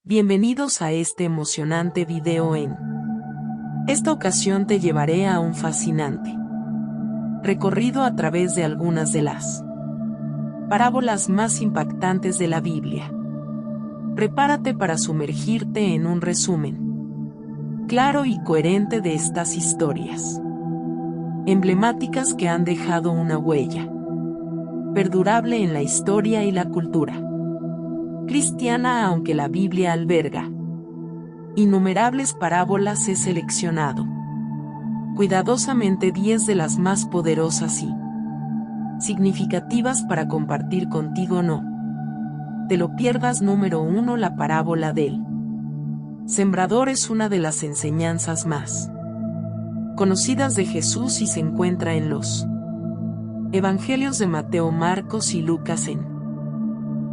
Bienvenidos a este emocionante video. En esta ocasión te llevaré a un fascinante recorrido a través de algunas de las parábolas más impactantes de la Biblia. Prepárate para sumergirte en un resumen claro y coherente de estas historias emblemáticas que han dejado una huella perdurable en la historia y la cultura cristiana. Aunque la Biblia alberga innumerables parábolas, he seleccionado cuidadosamente 10 de las más poderosas y significativas para compartir contigo. No te lo pierdas. Número 1. La parábola del sembrador es una de las enseñanzas más conocidas de Jesús y se encuentra en los Evangelios de Mateo, Marcos y Lucas. En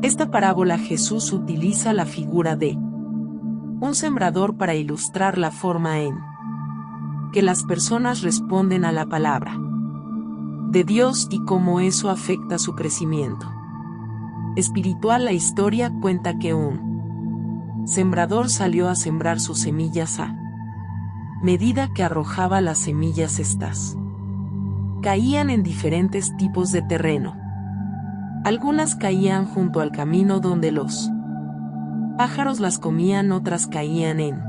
esta parábola Jesús utiliza la figura de un sembrador para ilustrar la forma en que las personas responden a la palabra de Dios y cómo eso afecta su crecimiento espiritual. La historia cuenta que un sembrador salió a sembrar sus semillas. A medida que arrojaba las semillas, estas caían en diferentes tipos de terreno. Algunas caían junto al camino donde los pájaros las comían, otras caían en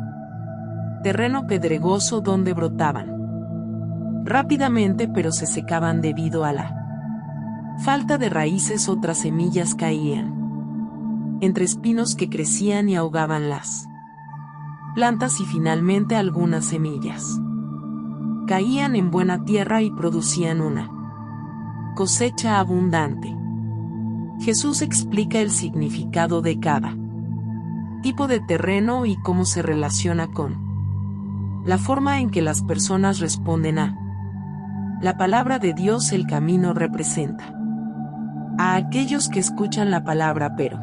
terreno pedregoso donde brotaban rápidamente pero se secaban debido a la falta de raíces. Otras semillas caían entre espinos que crecían y ahogaban las plantas, y finalmente algunas semillas caían en buena tierra y producían una cosecha abundante. Jesús explica el significado de cada tipo de terreno y cómo se relaciona con la forma en que las personas responden a la palabra de Dios. El camino representa a aquellos que escuchan la palabra, pero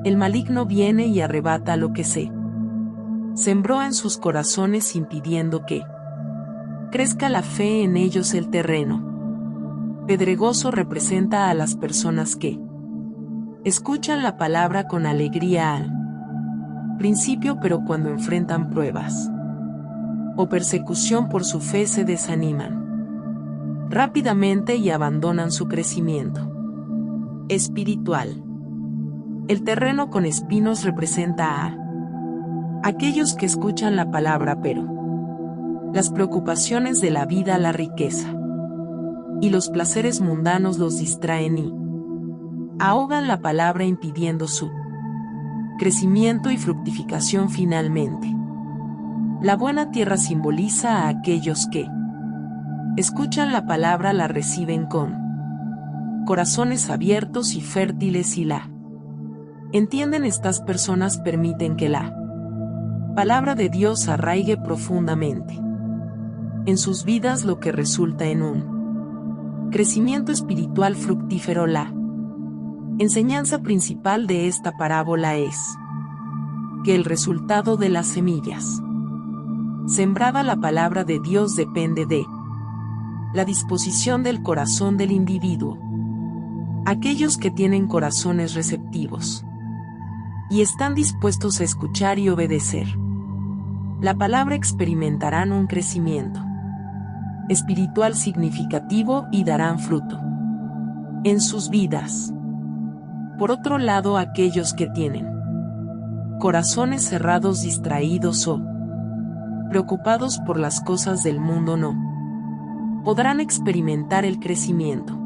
el maligno viene y arrebata lo que se sembró en sus corazones, impidiendo que crezca la fe en ellos. El terreno pedregoso representa a las personas que escuchan la palabra con alegría al principio, pero cuando enfrentan pruebas o persecución por su fe se desaniman rápidamente y abandonan su crecimiento espiritual. El terreno con espinos representa a aquellos que escuchan la palabra, pero las preocupaciones de la vida, la riqueza y los placeres mundanos los distraen y ahogan la palabra, impidiendo su crecimiento y fructificación. Finalmente, la buena tierra simboliza a aquellos que escuchan la palabra, la reciben con corazones abiertos y fértiles y la entienden. Estas personas permiten que la palabra de Dios arraigue profundamente en sus vidas, lo que resulta en un crecimiento espiritual fructífero. La enseñanza principal de esta parábola es que el resultado de las semillas sembrada la palabra de Dios depende de la disposición del corazón del individuo. Aquellos que tienen corazones receptivos y están dispuestos a escuchar y obedecer la palabra experimentarán un crecimiento espiritual significativo y darán fruto en sus vidas. Por otro lado, aquellos que tienen corazones cerrados, distraídos o preocupados por las cosas del mundo no podrán experimentar el crecimiento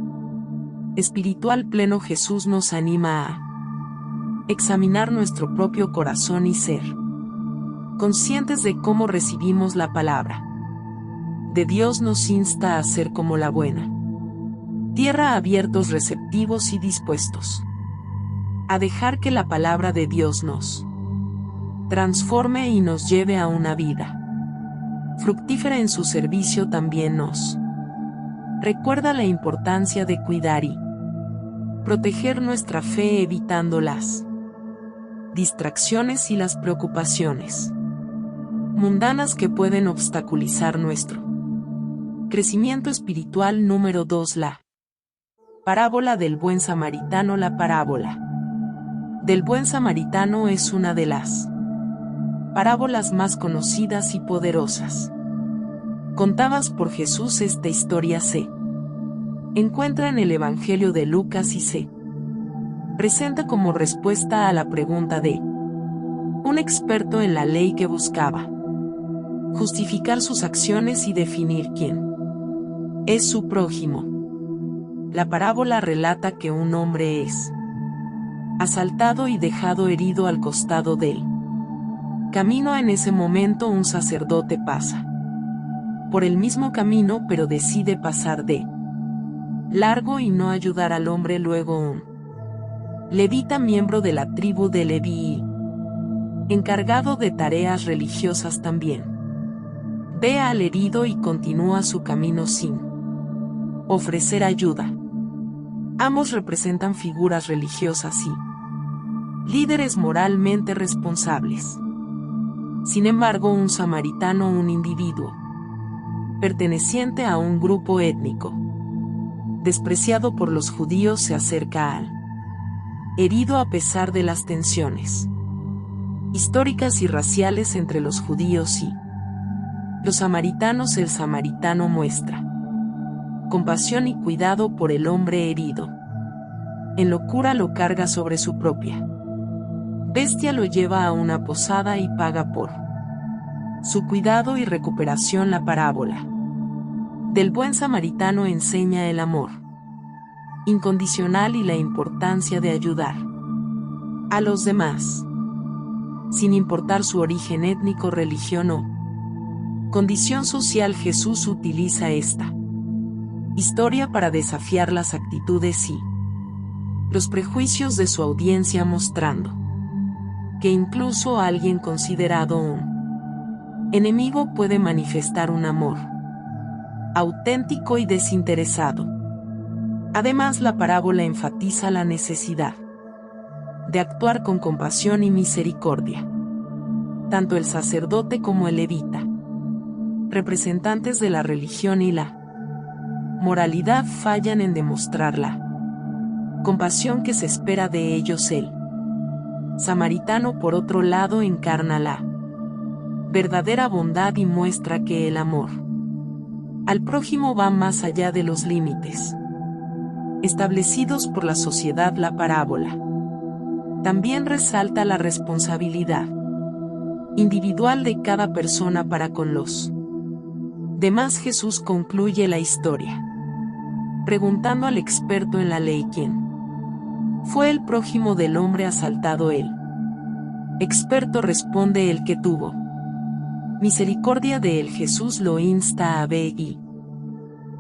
espiritual pleno. Jesús nos anima a examinar nuestro propio corazón y ser conscientes de cómo recibimos la palabra de Dios. Nos insta a ser como la buena tierra, abiertos, receptivos y dispuestos a dejar que la palabra de Dios nos transforme y nos lleve a una vida fructífera en su servicio. También nos recuerda la importancia de cuidar y proteger nuestra fe, evitando las distracciones y las preocupaciones mundanas que pueden obstaculizar nuestro crecimiento espiritual. Número 2. La parábola del buen samaritano. La parábola del buen samaritano es una de las parábolas más conocidas y poderosas contadas por Jesús. Esta historia se encuentra en el Evangelio de Lucas y se presenta como respuesta a la pregunta de un experto en la ley que buscaba justificar sus acciones y definir quién es su prójimo. La parábola relata que un hombre es asaltado y dejado herido al costado del camino. En ese momento un sacerdote pasa por el mismo camino, pero decide pasar de largo y no ayudar al hombre. Luego un levita, miembro de la tribu de Leví, encargado de tareas religiosas, también ve al herido y continúa su camino sin ofrecer ayuda. Ambos representan figuras religiosas y líderes moralmente responsables. Sin embargo, un samaritano, un individuo perteneciente a un grupo étnico despreciado por los judíos, se acerca al herido a pesar de las tensiones históricas y raciales entre los judíos y los samaritanos. El samaritano muestra compasión y cuidado por el hombre herido. En locura lo carga sobre su propia bestia, lo lleva a una posada y paga por su cuidado y recuperación. La parábola del buen samaritano enseña el amor incondicional y la importancia de ayudar a los demás, sin importar su origen étnico, religión o condición social. Jesús utiliza esta historia para desafiar las actitudes y los prejuicios de su audiencia, mostrando que incluso alguien considerado un enemigo puede manifestar un amor auténtico y desinteresado. Además, la parábola enfatiza la necesidad de actuar con compasión y misericordia. Tanto el sacerdote como el levita, representantes de la religión y la moralidad, fallan en demostrar la compasión que se espera de ellos. El samaritano, por otro lado, encarna la verdadera bondad y muestra que el amor al prójimo va más allá de los límites establecidos por la sociedad. La parábola también resalta la responsabilidad individual de cada persona para con los demás. Jesús concluye la historia preguntando al experto en la ley quién fue el prójimo del hombre asaltado. El experto responde: el que tuvo misericordia de él. Jesús lo insta a ve y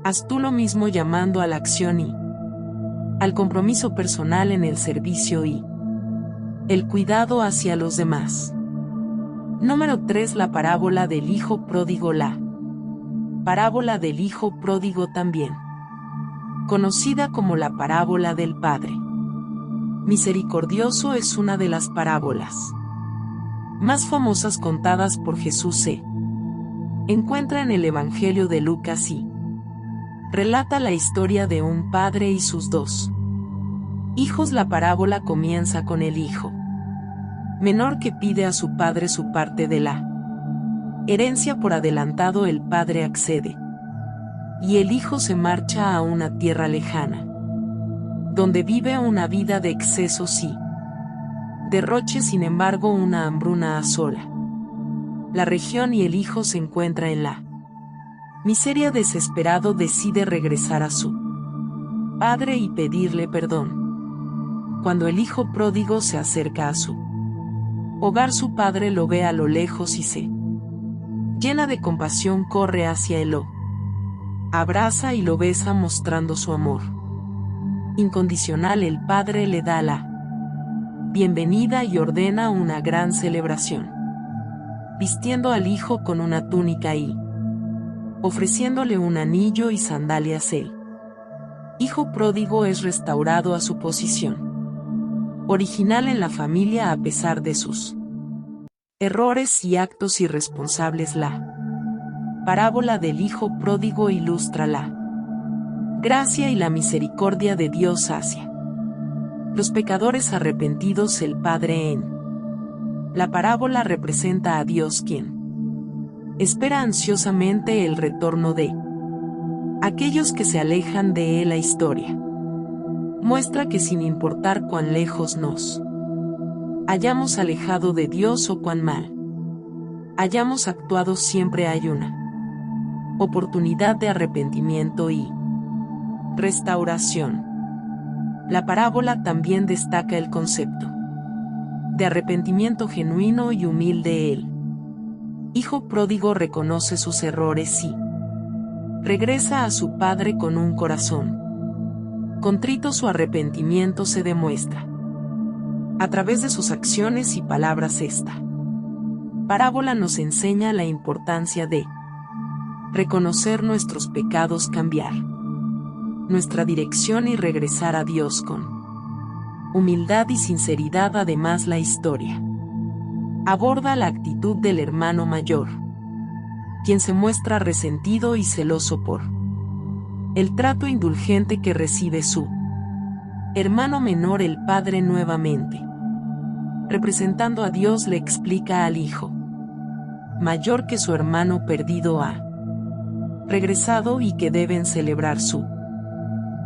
haz tú lo mismo, llamando a la acción y al compromiso personal en el servicio y el cuidado hacia los demás. Número 3. La parábola del hijo pródigo. La parábola del hijo pródigo, también conocida como la parábola del Padre misericordioso, es una de las parábolas más famosas contadas por Jesús. Se encuentra en el Evangelio de Lucas y relata la historia de un padre y sus dos hijos. La parábola comienza con el hijo menor que pide a su padre su parte de la herencia por adelantado. El padre accede y el hijo se marcha a una tierra lejana, donde vive una vida de excesos y derroche. Sin embargo, una hambruna asola la región y el hijo se encuentra en la miseria. Desesperado, decide regresar a su padre y pedirle perdón. Cuando el hijo pródigo se acerca a su hogar, su padre lo ve a lo lejos y se llena de compasión, corre hacia él, lo abraza y lo besa, mostrando su amor incondicional. El padre le da la bienvenida y ordena una gran celebración, vistiendo al hijo con una túnica y ofreciéndole un anillo y sandalias. El hijo pródigo es restaurado a su posición original en la familia a pesar de sus errores y actos irresponsables. La parábola del hijo pródigo ilustra la gracia y la misericordia de Dios hacia Los pecadores arrepentidos el Padre en la parábola representa a Dios quien espera ansiosamente el retorno de aquellos que se alejan de Él. La historia muestra que sin importar cuán lejos nos hayamos alejado de Dios o cuán mal hayamos actuado, siempre hay una oportunidad de arrepentimiento y restauración. La parábola también destaca el concepto de arrepentimiento genuino y humilde. El hijo pródigo reconoce sus errores y regresa a su padre con un corazón contrito. Su arrepentimiento se demuestra a través de sus acciones y palabras. Esta parábola nos enseña la importancia de reconocer nuestros pecados, cambiar nuestra dirección y regresar a Dios con humildad y sinceridad. Además, la historia aborda la actitud del hermano mayor, quien se muestra resentido y celoso por el trato indulgente que recibe su hermano menor. El padre, nuevamente representando a Dios, le explica al hijo mayor que su hermano perdido ha regresado y que deben celebrar su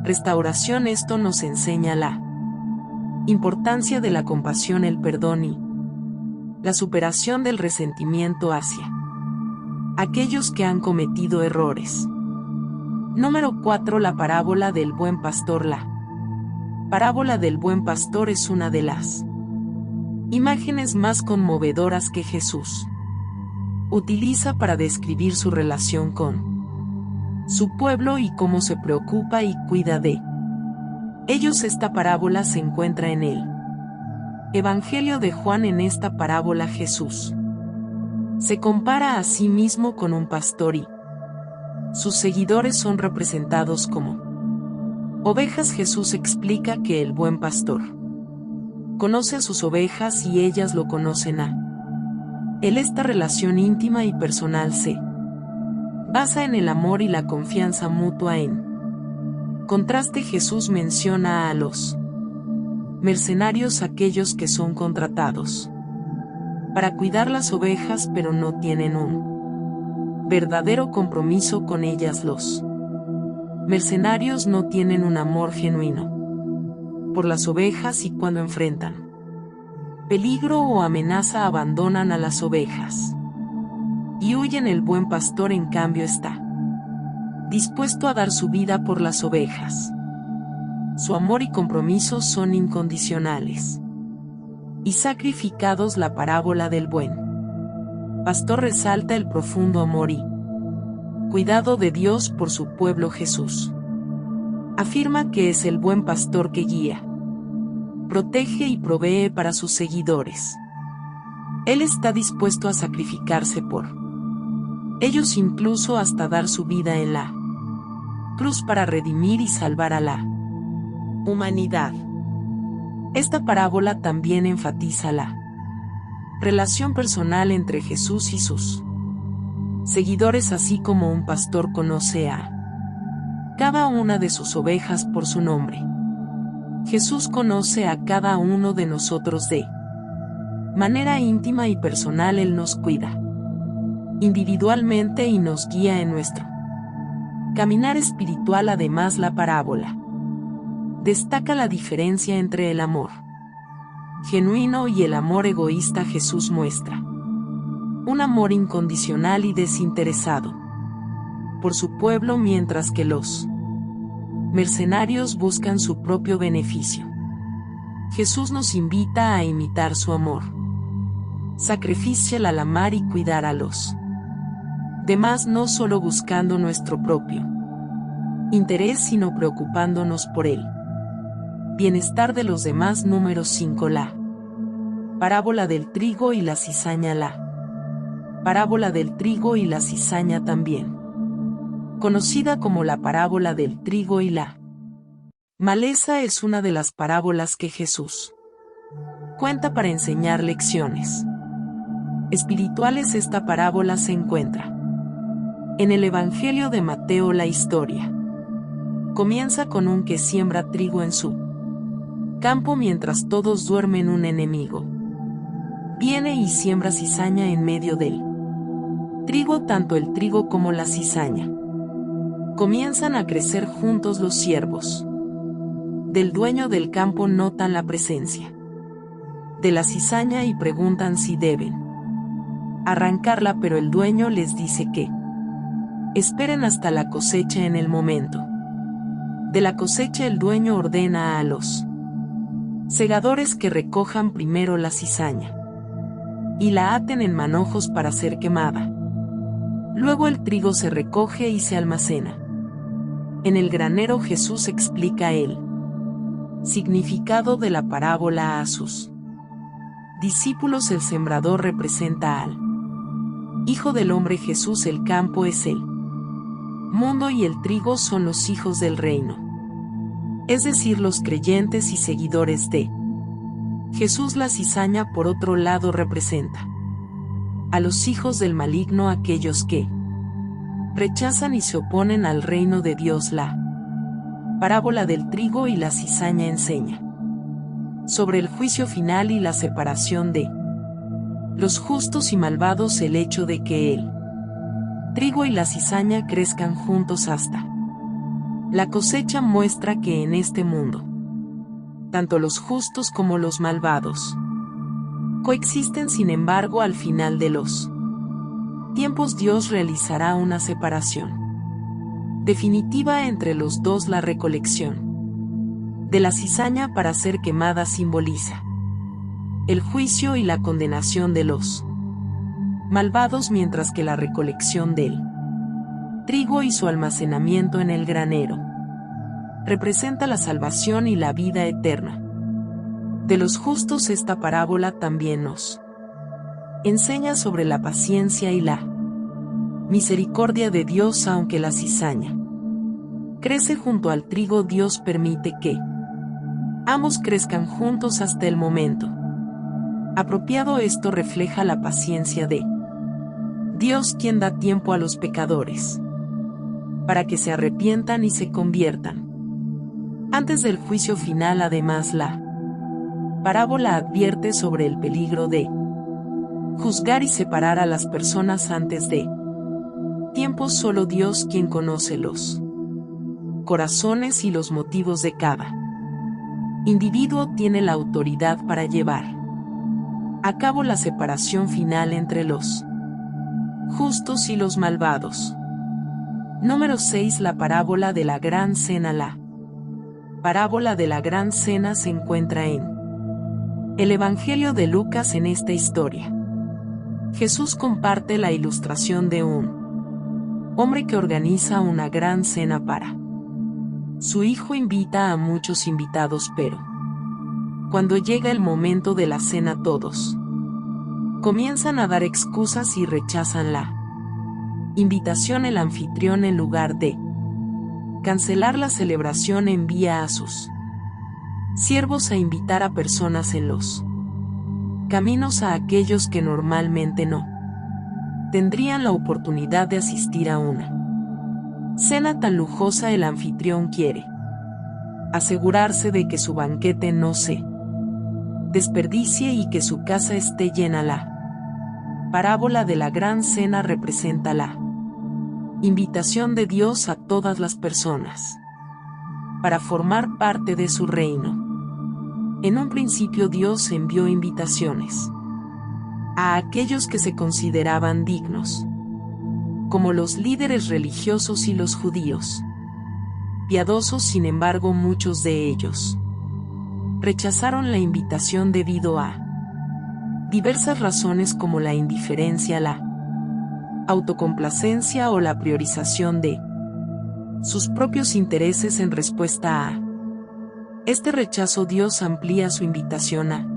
restauración. Esto nos enseña la importancia de la compasión, el perdón y la superación del resentimiento hacia aquellos que han cometido errores. Número 4. La parábola del buen pastor. La parábola del buen pastor es una de las imágenes más conmovedoras que Jesús utiliza para describir su relación con su pueblo y cómo se preocupa y cuida de ellos. Esta parábola se encuentra en el Evangelio de Juan. En esta parábola Jesús se compara a sí mismo con un pastor y sus seguidores son representados como ovejas. Jesús explica que el buen pastor conoce a sus ovejas y ellas lo conocen a él. Esta relación íntima y personal se basa en el amor y la confianza mutua. En contraste, Jesús menciona a los mercenarios, aquellos que son contratados para cuidar las ovejas pero no tienen un verdadero compromiso con ellas. Los mercenarios no tienen un amor genuino por las ovejas y cuando enfrentan peligro o amenaza abandonan a las ovejas y huyen. El buen pastor, en cambio, está dispuesto a dar su vida por las ovejas. Su amor y compromiso son incondicionales y sacrificados. La parábola del buen pastor resalta el profundo amor y cuidado de Dios por su pueblo. Jesús afirma que es el buen pastor que guía, protege y provee para sus seguidores. Él está dispuesto a sacrificarse por ellos, incluso hasta dar su vida en la cruz para redimir y salvar a la humanidad. Esta parábola también enfatiza la relación personal entre Jesús y sus seguidores, así como un pastor conoce a cada una de sus ovejas por su nombre. Jesús conoce a cada uno de nosotros de manera íntima y personal. Él nos cuida individualmente y nos guía en nuestro caminar espiritual. Además, la parábola destaca la diferencia entre el amor genuino y el amor egoísta. Jesús muestra un amor incondicional y desinteresado por su pueblo, mientras que los mercenarios buscan su propio beneficio. Jesús nos invita a imitar su amor sacrificial al amar y cuidar a los demás, no solo buscando nuestro propio interés, sino preocupándonos por el bienestar de los demás. Número 5. La parábola del trigo y la cizaña. La parábola del trigo y la cizaña, también conocida como la parábola del trigo y la maleza, es una de las parábolas que Jesús cuenta para enseñar lecciones espirituales. Esta parábola se encuentra en el Evangelio de Mateo. La historia comienza con un que siembra trigo en su Campo mientras todos duermen un enemigo. Viene y siembra cizaña en medio del trigo, tanto el trigo como la cizaña. Comienzan a crecer juntos los siervos del dueño del campo, notan la presencia de la cizaña y preguntan si deben arrancarla, pero el dueño les dice que esperen hasta la cosecha. En el momento de la cosecha, el dueño ordena a los segadores que recojan primero la cizaña y la aten en manojos para ser quemada. Luego el trigo se recoge y se almacena en el granero. Jesús explica el significado de la parábola a sus discípulos. El sembrador representa al Hijo del Hombre. Jesús: el campo es el mundo y el trigo son los hijos del reino, es decir, los creyentes y seguidores de Jesús. La cizaña, por otro lado, representa a los hijos del maligno, aquellos que rechazan y se oponen al reino de Dios. La parábola del trigo y la cizaña enseña sobre el juicio final y la separación de los justos y malvados, el hecho de que el trigo y la cizaña crezcan juntos hasta la cosecha muestra que en este mundo tanto los justos como los malvados coexisten. Sin embargo, al final de los tiempos, Dios realizará una separación definitiva entre los dos. La recolección de la cizaña para ser quemada simboliza el juicio y la condenación de los malvados, mientras que la recolección del trigo y su almacenamiento en el granero representa la salvación y la vida eterna de los justos. Esta parábola también nos enseña sobre la paciencia y la misericordia de Dios. Aunque la cizaña crece junto al trigo, Dios permite que ambos crezcan juntos hasta el momento apropiado. Esto refleja la paciencia de Dios, quien da tiempo a los pecadores para que se arrepientan y se conviertan antes del juicio final. Además, la parábola advierte sobre el peligro de juzgar y separar a las personas antes de tiempo. Solo Dios, quien conoce los corazones y los motivos de cada individuo, tiene la autoridad para llevar a cabo la separación final entre los justos y los malvados. Número 6. La parábola de la Gran Cena. La parábola de la Gran Cena se encuentra en el Evangelio de Lucas. En esta historia, Jesús comparte la ilustración de un hombre que organiza una gran cena para su hijo. Invita a muchos invitados, pero cuando llega el momento de la cena, todos comienzan a dar excusas y rechazan la invitación. El anfitrión, en lugar de cancelar la celebración, envía a sus siervos a invitar a personas en los caminos, a aquellos que normalmente no tendrían la oportunidad de asistir a una cena tan lujosa. El anfitrión quiere asegurarse de que su banquete no se desperdicie y que su casa esté llena. La parábola de la Gran Cena representa la invitación de Dios a todas las personas para formar parte de su reino. En un principio, Dios envió invitaciones a aquellos que se consideraban dignos, como los líderes religiosos y los judíos piadosos. Sin embargo, muchos de ellos rechazaron la invitación debido a diversas razones, como la indiferencia, la autocomplacencia o la priorización de sus propios intereses. En respuesta a este rechazo, Dios amplía su invitación a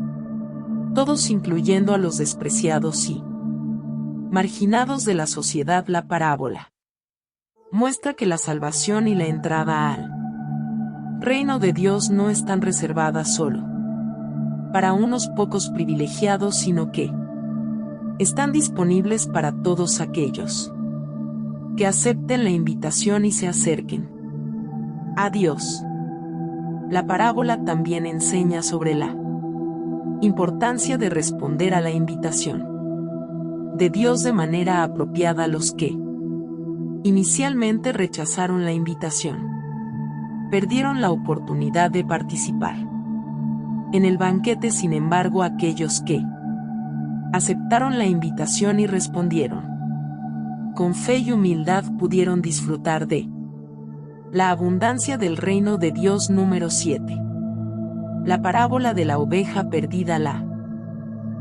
todos, incluyendo a los despreciados y marginados de la sociedad. La parábola muestra que la salvación y la entrada al reino de Dios no están reservadas solo para unos pocos privilegiados, sino que están disponibles para todos aquellos que acepten la invitación y se acerquen a Dios. La parábola también enseña sobre la importancia de responder a la invitación de Dios de manera apropiada a los que inicialmente rechazaron la invitación. Perdieron la oportunidad de participar en el banquete. Sin embargo, aquellos que aceptaron la invitación y respondieron con fe y humildad pudieron disfrutar de la abundancia del reino de Dios. Número 7. La parábola de la oveja perdida. La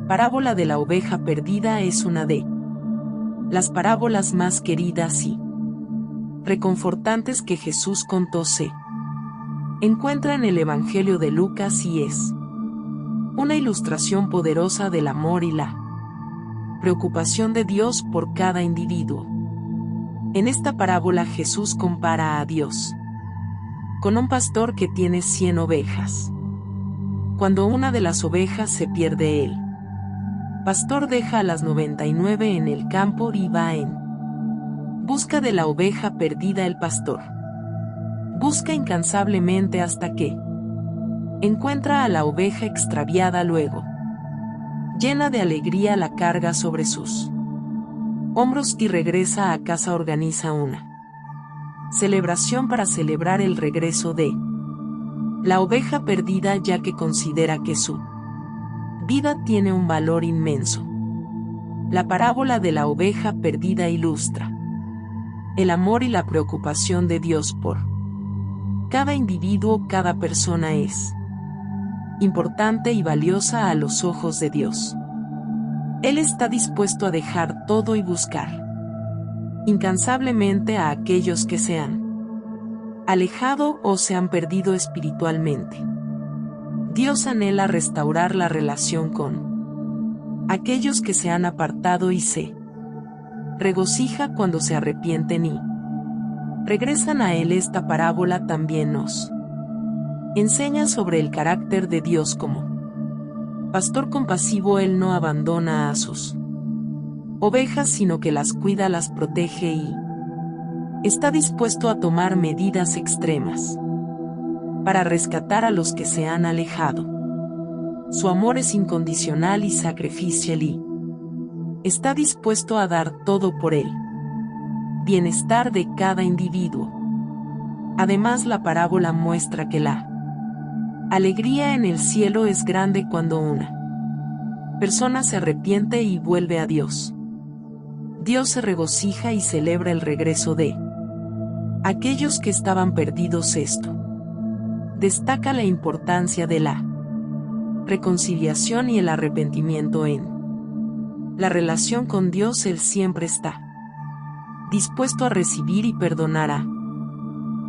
parábola de la oveja perdida es una de las parábolas más queridas y reconfortantes que Jesús contó. Se encuentra en el Evangelio de Lucas y es una ilustración poderosa del amor y la preocupación de Dios por cada individuo. En esta parábola Jesús compara a Dios con un pastor que tiene 100 ovejas. Cuando una de las ovejas se pierde, el pastor deja a las 99 en el campo y va en busca de la oveja perdida. El pastor busca incansablemente hasta que encuentra a la oveja extraviada. Luego, llena de alegría, la carga sobre sus hombros y regresa a casa. Organiza una celebración para celebrar el regreso de la oveja perdida, ya que considera que su vida tiene un valor inmenso. La parábola de la oveja perdida ilustra el amor y la preocupación de Dios por cada individuo. Cada persona es importante y valiosa a los ojos de Dios. Él está dispuesto a dejar todo y buscar incansablemente a aquellos que se han alejado o se han perdido espiritualmente. Dios anhela restaurar la relación con aquellos que se han apartado y se regocija cuando se arrepienten y regresan a Él. Esta parábola también nos enseña sobre el carácter de Dios como pastor compasivo. Él no abandona a sus ovejas, sino que las cuida, las protege y está dispuesto a tomar medidas extremas para rescatar a los que se han alejado. Su amor es incondicional y sacrificial y está dispuesto a dar todo por el bienestar de cada individuo. Además, la parábola muestra que la alegría en el cielo es grande cuando una persona se arrepiente y vuelve a Dios. Dios se regocija y celebra el regreso de aquellos que estaban perdidos. Esto destaca la importancia de la reconciliación y el arrepentimiento en la relación con Dios. Él siempre está dispuesto a recibir y perdonar a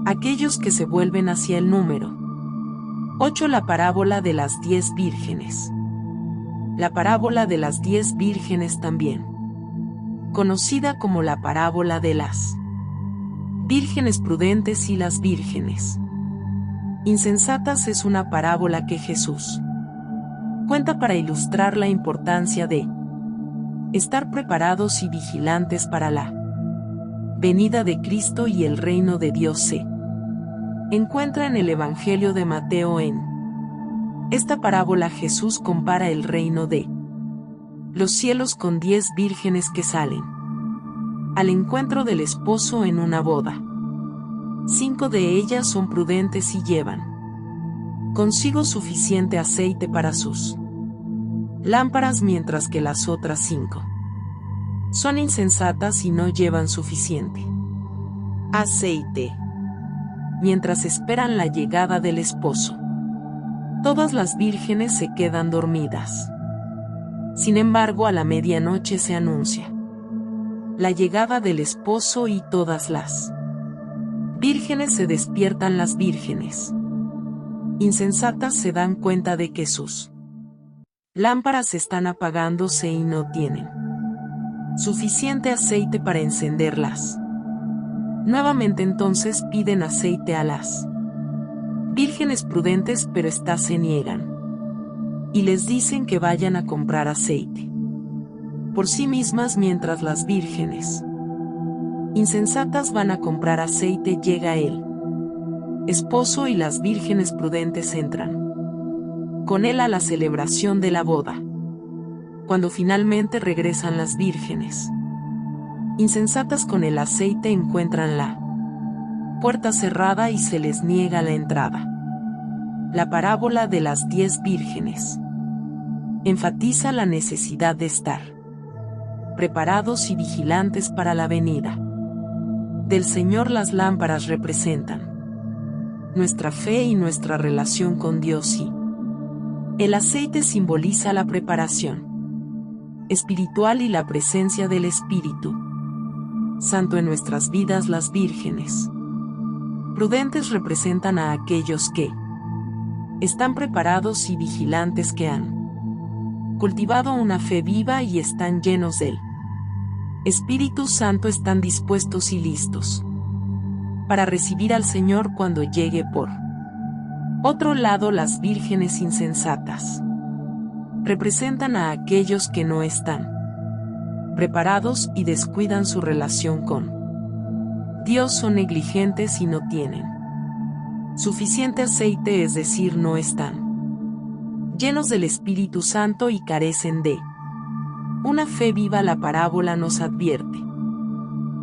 aquellos que se vuelven hacia el. Número 8. La parábola de las 10 vírgenes. La parábola de las 10 vírgenes, también conocida como la parábola de las vírgenes prudentes y las vírgenes insensatas, es una parábola que Jesús cuenta para ilustrar la importancia de estar preparados y vigilantes para la venida de Cristo y el reino de Dios. Se encuentra en el Evangelio de Mateo. En esta parábola Jesús compara el reino de los cielos con 10 vírgenes que salen al encuentro del esposo en una boda. 5 de ellas son prudentes y llevan consigo suficiente aceite para sus lámparas, mientras que las otras 5 son insensatas y no llevan suficiente aceite. Mientras esperan la llegada del esposo, todas las vírgenes se quedan dormidas. Sin embargo, a la medianoche se anuncia la llegada del esposo y todas las vírgenes se despiertan. Las vírgenes insensatas se dan cuenta de que sus lámparas están apagándose y no tienen suficiente aceite para encenderlas. Nuevamente entonces piden aceite a las vírgenes prudentes, pero éstas se niegan y les dicen que vayan a comprar aceite por sí mismas. Mientras las vírgenes insensatas van a comprar aceite, llega el esposo y las vírgenes prudentes entran con él a la celebración de la boda. Cuando finalmente regresan las vírgenes insensatas con el aceite, encuentran la puerta cerrada y se les niega la entrada. La parábola de las 10 vírgenes enfatiza la necesidad de estar preparados y vigilantes para la venida del Señor. Las lámparas representan nuestra fe y nuestra relación con Dios, y el aceite simboliza la preparación espiritual y la presencia del Espíritu Santo en nuestras vidas. Las vírgenes prudentes representan a aquellos que están preparados y vigilantes, que han cultivado una fe viva y están llenos del Espíritu Santo, están dispuestos y listos para recibir al Señor cuando llegue. Por otro lado, las vírgenes insensatas representan a aquellos que no están preparados y descuidan su relación con Dios, son negligentes y no tienen suficiente aceite, es decir, no están llenos del Espíritu Santo y carecen de una fe viva. La parábola nos advierte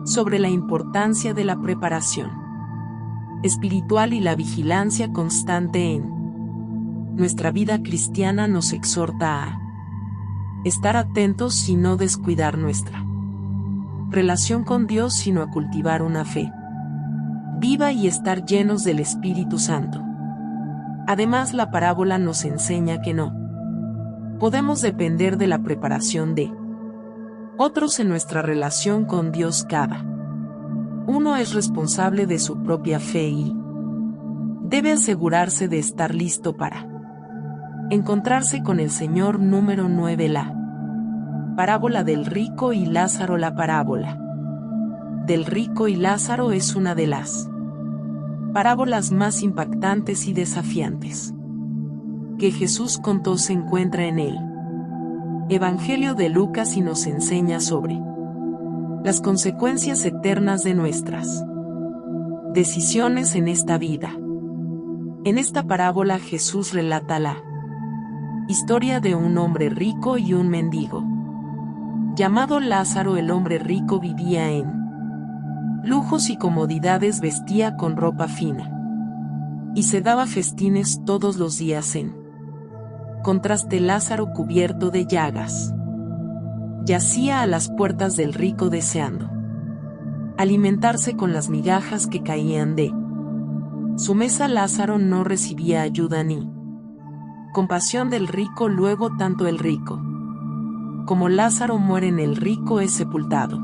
sobre la importancia de la preparación espiritual y la vigilancia constante en nuestra vida cristiana. Nos exhorta a estar atentos y no descuidar nuestra relación con Dios, sino a cultivar una fe viva y estar llenos del Espíritu Santo. Además, la parábola nos enseña que no podemos depender de la preparación de otros en nuestra relación con Dios. Cada uno es responsable de su propia fe y debe asegurarse de estar listo para encontrarse con el Señor. Número 9. La parábola del rico y Lázaro. La parábola del rico y Lázaro es una de las parábolas más impactantes y desafiantes que Jesús contó. Se encuentra en el Evangelio de Lucas y nos enseña sobre las consecuencias eternas de nuestras decisiones en esta vida. En esta parábola Jesús relata la historia de un hombre rico y un mendigo llamado Lázaro. El hombre rico vivía en lujos y comodidades, vestía con ropa fina y se daba festines todos los días. En contraste, Lázaro, cubierto de llagas, yacía a las puertas del rico deseando alimentarse con las migajas que caían de su mesa. Lázaro no recibía ayuda ni compasión del rico. Luego, tanto el rico como Lázaro mueren. El rico es sepultado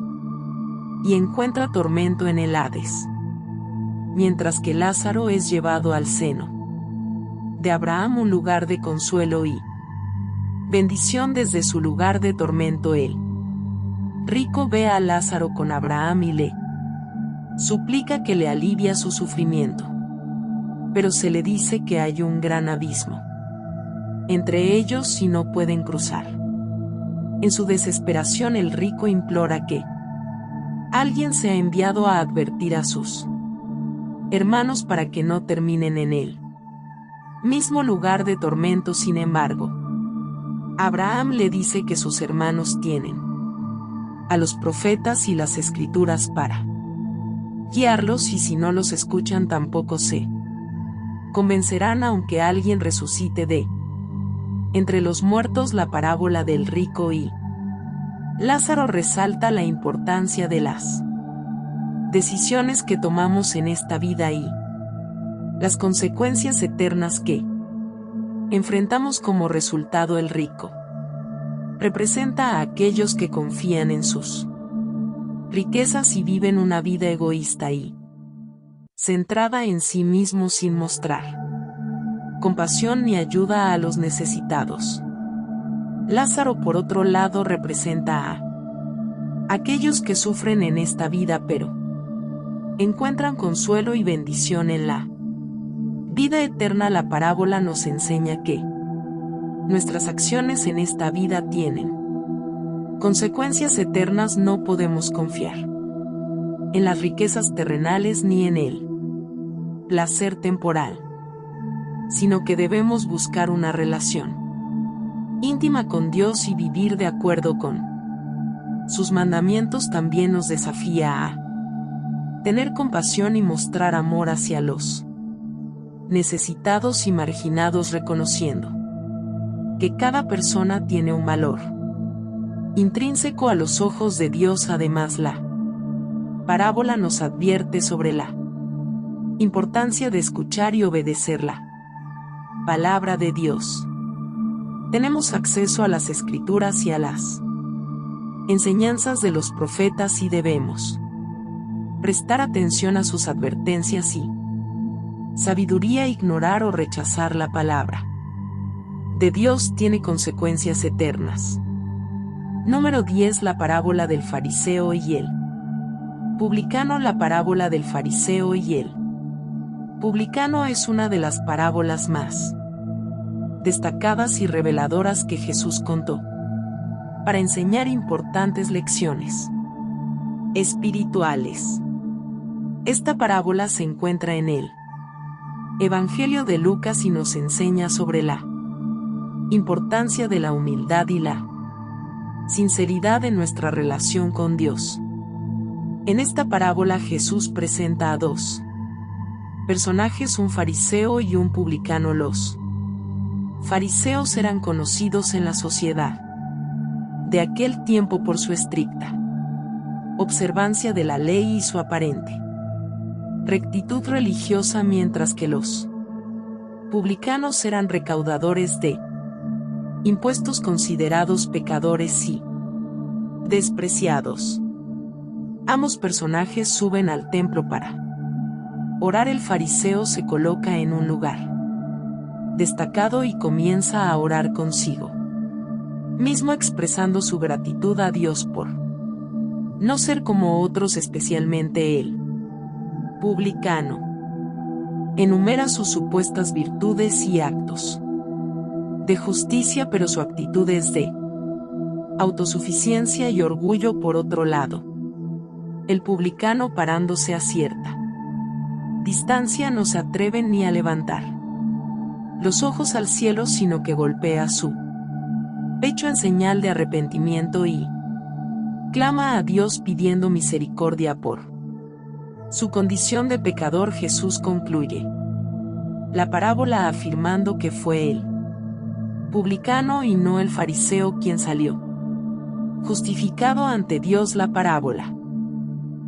y encuentra tormento en el Hades, mientras que Lázaro es llevado al seno de Abraham, un lugar de consuelo y bendición desde su lugar de tormento. El rico ve a Lázaro con Abraham y le suplica que le alivie su sufrimiento, pero se le dice que hay un gran abismo entre ellos y no pueden cruzar. En su desesperación, el rico implora que alguien sea enviado a advertir a sus hermanos para que no terminen en el mismo lugar de tormento. Sin embargo, Abraham le dice que sus hermanos tienen a los profetas y las escrituras para guiarlos, y si no los escuchan tampoco se convencerán aunque alguien resucite de entre los muertos. La parábola del rico y Lázaro resalta la importancia de las decisiones que tomamos en esta vida y las consecuencias eternas que enfrentamos como resultado. El rico representa a aquellos que confían en sus riquezas y viven una vida egoísta y centrada en sí mismos, sin mostrar compasión ni ayuda a los necesitados. Lázaro, por otro lado, representa a aquellos que sufren en esta vida pero encuentran consuelo y bendición en la vida eterna. La parábola nos enseña que nuestras acciones en esta vida tienen consecuencias eternas. No podemos confiar en las riquezas terrenales ni en el placer temporal, sino que debemos buscar una relación íntima con Dios y vivir de acuerdo con sus mandamientos. También nos desafía a tener compasión y mostrar amor hacia los necesitados y marginados, reconociendo que cada persona tiene un valor intrínseco a los ojos de Dios. Además, la parábola nos advierte sobre la importancia de escuchar y obedecer la palabra de Dios. Tenemos acceso a las Escrituras y a las enseñanzas de los profetas y debemos prestar atención a sus advertencias y sabiduría. Ignorar o rechazar la palabra de Dios tiene consecuencias eternas. Número 10. La parábola del fariseo y el publicano. La parábola del fariseo y el publicano es una de las parábolas más destacadas y reveladoras que Jesús contó para enseñar importantes lecciones espirituales. Esta parábola se encuentra en el Evangelio de Lucas y nos enseña sobre la importancia de la humildad y la sinceridad en nuestra relación con Dios. En esta parábola Jesús presenta a dos personajes, un fariseo y un publicano. Los fariseos eran conocidos en la sociedad de aquel tiempo por su estricta observancia de la ley y su aparente rectitud religiosa, mientras que los publicanos eran recaudadores de impuestos, considerados pecadores y despreciados. Ambos personajes suben al templo para orar. El fariseo se coloca en un lugar destacado y comienza a orar consigo mismo, expresando su gratitud a Dios por no ser como otros, especialmente el publicano enumera sus supuestas virtudes y actos de justicia, pero su actitud es de autosuficiencia y orgullo. Por otro lado, el publicano, parándose a cierta distancia, no se atreve ni a levantar los ojos al cielo, sino que golpea su pecho en señal de arrepentimiento y clama a Dios pidiendo misericordia por su condición de pecador. Jesús concluye la parábola afirmando que fue el publicano y no el fariseo quien salió justificado ante Dios. La parábola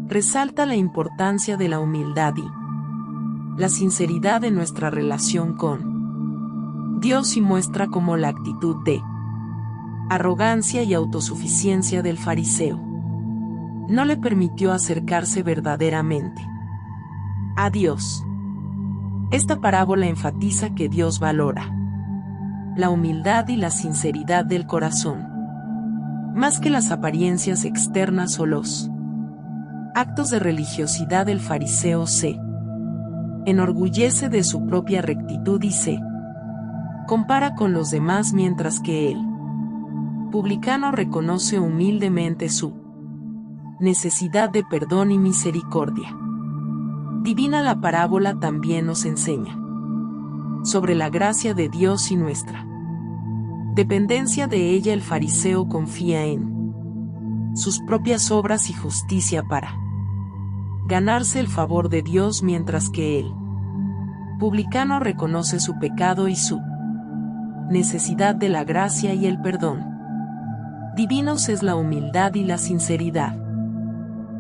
resalta la importancia de la humildad y la sinceridad de nuestra relación con Dios y muestra cómo la actitud de arrogancia y autosuficiencia del fariseo no le permitió acercarse verdaderamente a Dios. Esta parábola enfatiza que Dios valora la humildad y la sinceridad del corazón, más que las apariencias externas o los actos de religiosidad. El fariseo se enorgullece de su propia rectitud y se compara con los demás, mientras que el publicano reconoce humildemente su necesidad de perdón y misericordia divina. La parábola también nos enseña sobre la gracia de Dios y nuestra dependencia de ella. El fariseo confía en sus propias obras y justicia para ganarse el favor de Dios, mientras que el publicano reconoce su pecado y su necesidad de la gracia y el perdón divinos. Es la humildad y la sinceridad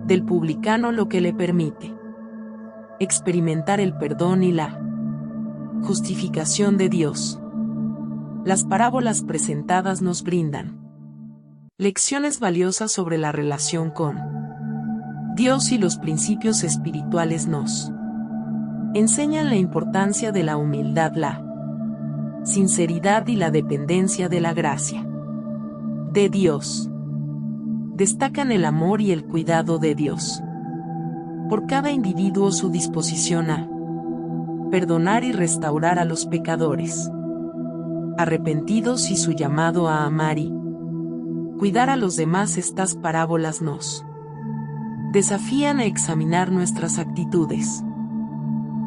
del publicano lo que le permite experimentar el perdón y la justificación de Dios. Las parábolas presentadas nos brindan lecciones valiosas sobre la relación con Dios y los principios espirituales. Nos enseñan la importancia de la humildad, la sinceridad y la dependencia de la gracia de Dios. Destacan el amor y el cuidado de Dios por cada individuo, su disposición a perdonar y restaurar a los pecadores arrepentidos y su llamado a amar y cuidar a los demás. Estas parábolas nos desafían a examinar nuestras actitudes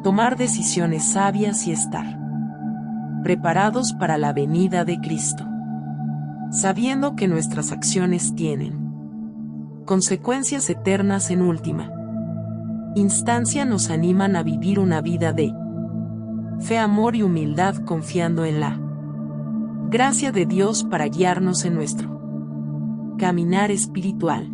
tomar decisiones sabias y estar preparados para la venida de Cristo, sabiendo que nuestras acciones tienen consecuencias eternas en última instancia. Nos animan a vivir una vida de fe, amor y humildad, confiando en la gracia de Dios para guiarnos en nuestro caminar espiritual.